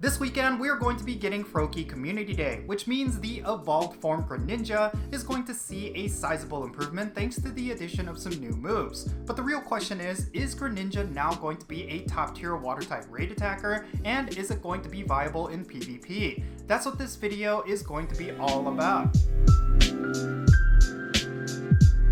This weekend, we are going to be getting Froakie Community Day, which means the evolved form Greninja is going to see a sizable improvement thanks to the addition of some new moves. But the real question is Greninja now going to be a top tier water type raid attacker, and is it going to be viable in PvP? That's what this video is going to be all about.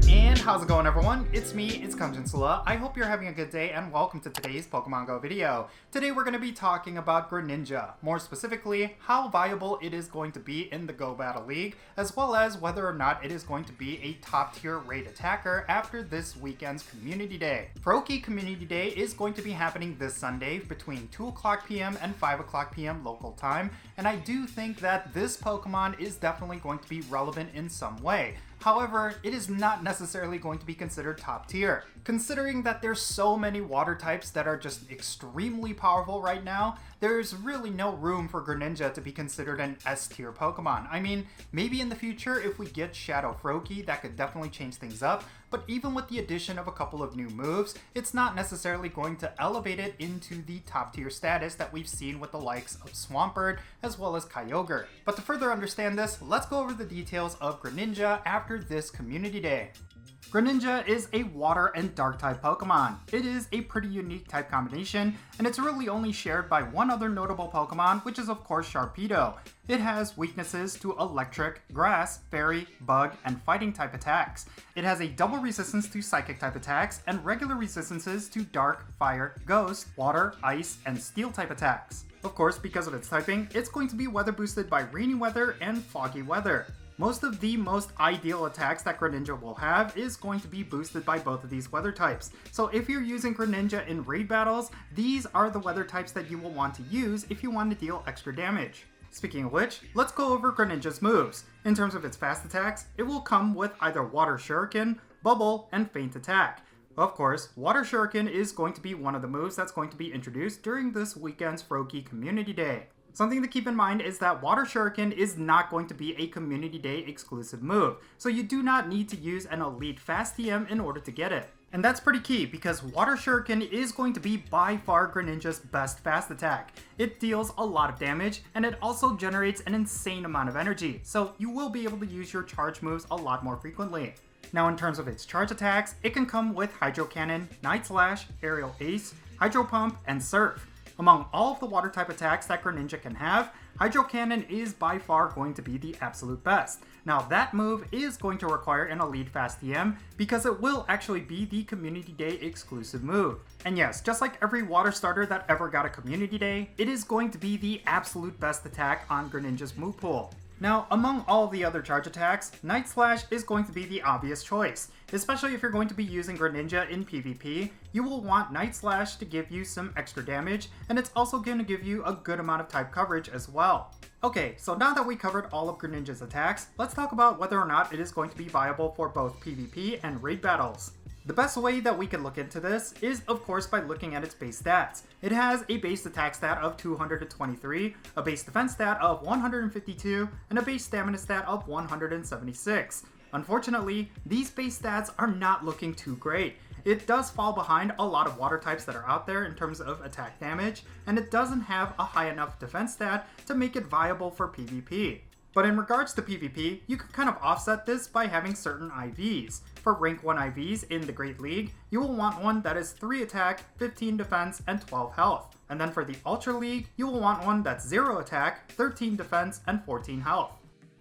And how's it going, everyone? It's me, it's Jinsula. I hope you're having a good day and welcome to today's Pokemon Go video. Today we're going to be talking about Greninja, more specifically how viable it is going to be in the Go Battle League, as well as whether or not it is going to be a top tier raid attacker after this weekend's Community Day. Froakie Community Day is going to be happening this Sunday between 2 o'clock p.m. and 5 o'clock p.m. local time, and I do think that this Pokemon is definitely going to be relevant in some way. However, it is not necessarily going to be considered top tier. Considering that there's so many water types that are just extremely powerful right now, there's really no room for Greninja to be considered an S tier Pokemon. I mean, maybe in the future if we get Shadow Froakie, that could definitely change things up, but even with the addition of a couple of new moves, it's not necessarily going to elevate it into the top tier status that we've seen with the likes of Swampert as well as Kyogre. But to further understand this, let's go over the details of Greninja after this Community Day. Greninja is a water and dark type Pokemon. It is a pretty unique type combination, and it's really only shared by one other notable Pokemon, which is of course Sharpedo. It has weaknesses to electric, grass, fairy, bug, and fighting type attacks. It has a double resistance to psychic type attacks and regular resistances to dark, fire, ghost, water, ice, and steel type attacks. Of course, because of its typing, it's going to be weather boosted by rainy weather and foggy weather. Most of the most ideal attacks that Greninja will have is going to be boosted by both of these weather types. So if you're using Greninja in raid battles, these are the weather types that you will want to use if you want to deal extra damage. Speaking of which, let's go over Greninja's moves. In terms of its fast attacks, it will come with either Water Shuriken, Bubble, and Feint Attack. Of course, Water Shuriken is going to be one of the moves that's going to be introduced during this weekend's Froakie Community Day. Something to keep in mind is that Water Shuriken is not going to be a Community Day exclusive move, so you do not need to use an elite fast TM in order to get it. And that's pretty key because Water Shuriken is going to be by far Greninja's best fast attack. It deals a lot of damage and it also generates an insane amount of energy, so you will be able to use your charge moves a lot more frequently. Now in terms of its charge attacks, it can come with Hydro Cannon, Night Slash, Aerial Ace, Hydro Pump, and Surf. Among all of the water type attacks that Greninja can have, Hydro Cannon is by far going to be the absolute best. Now that move is going to require an elite fast TM because it will actually be the Community Day exclusive move. And yes, just like every water starter that ever got a Community Day, it is going to be the absolute best attack on Greninja's move pool. Now, among all the other charge attacks, Night Slash is going to be the obvious choice. Especially if you're going to be using Greninja in PvP, you will want Night Slash to give you some extra damage, and it's also going to give you a good amount of type coverage as well. Okay, so now that we covered all of Greninja's attacks, let's talk about whether or not it is going to be viable for both PvP and raid battles. The best way that we can look into this is of course by looking at its base stats. It has a base attack stat of 223, a base defense stat of 152, and a base stamina stat of 176. Unfortunately, these base stats are not looking too great. It does fall behind a lot of water types that are out there in terms of attack damage, and it doesn't have a high enough defense stat to make it viable for PvP. But in regards to PvP, you can kind of offset this by having certain IVs. For rank 1 IVs in the Great League, you will want one that is 3 attack, 15 defense, and 12 health. And then for the Ultra League, you will want one that's 0 attack, 13 defense, and 14 health.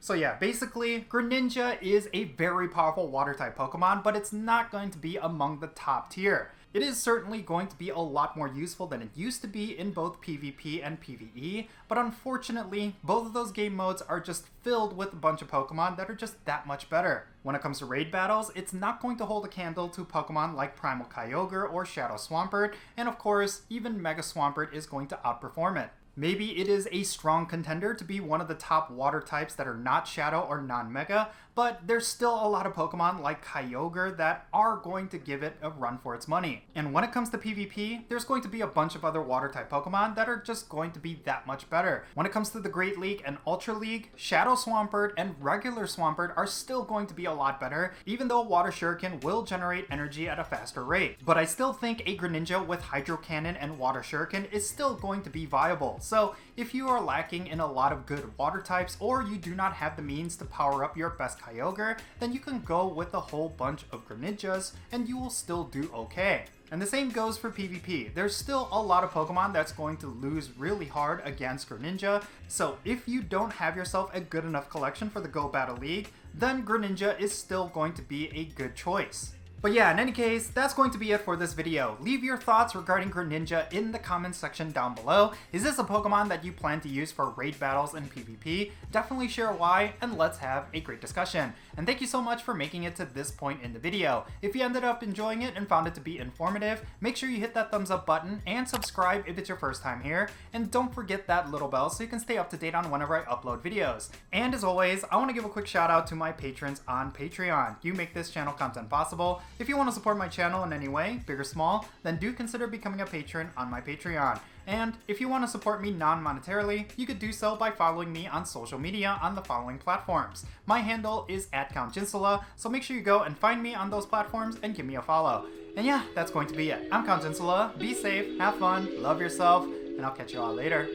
So yeah, basically, Greninja is a very powerful water type Pokemon, but it's not going to be among the top tier. It is certainly going to be a lot more useful than it used to be in both PvP and PvE, but unfortunately, both of those game modes are just filled with a bunch of Pokemon that are just that much better. When it comes to raid battles, it's not going to hold a candle to Pokemon like Primal Kyogre or Shadow Swampert, and of course, even Mega Swampert is going to outperform it. Maybe it is a strong contender to be one of the top water types that are not Shadow or non-Mega, but there's still a lot of Pokemon like Kyogre that are going to give it a run for its money. And when it comes to PvP, there's going to be a bunch of other water type Pokemon that are just going to be that much better. When it comes to the Great League and Ultra League, Shadow Swampert and regular Swampert are still going to be a lot better, even though Water Shuriken will generate energy at a faster rate. But I still think a Greninja with Hydro Cannon and Water Shuriken is still going to be viable. So if you are lacking in a lot of good water types, or you do not have the means to power up your best Kyogre, then you can go with a whole bunch of Greninjas and you will still do okay. And the same goes for PvP. There's still a lot of Pokemon that's going to lose really hard against Greninja, so if you don't have yourself a good enough collection for the Go Battle League, then Greninja is still going to be a good choice. But yeah, in any case, that's going to be it for this video. Leave your thoughts regarding Greninja in the comments section down below. Is this a Pokemon that you plan to use for raid battles and PvP? Definitely share why, and let's have a great discussion. And thank you so much for making it to this point in the video. If you ended up enjoying it and found it to be informative, make sure you hit that thumbs up button and subscribe if it's your first time here. And don't forget that little bell so you can stay up to date on whenever I upload videos. And as always, I want to give a quick shout out to my patrons on Patreon. You make this channel content possible. If you want to support my channel in any way, big or small, then do consider becoming a patron on my Patreon. And if you want to support me non-monetarily, you could do so by following me on social media on the following platforms. My handle is @Jinsula, so make sure you go and find me on those platforms and give me a follow. And yeah, that's going to be it. I'm Jinsula. Be safe, have fun, love yourself, and I'll catch you all later.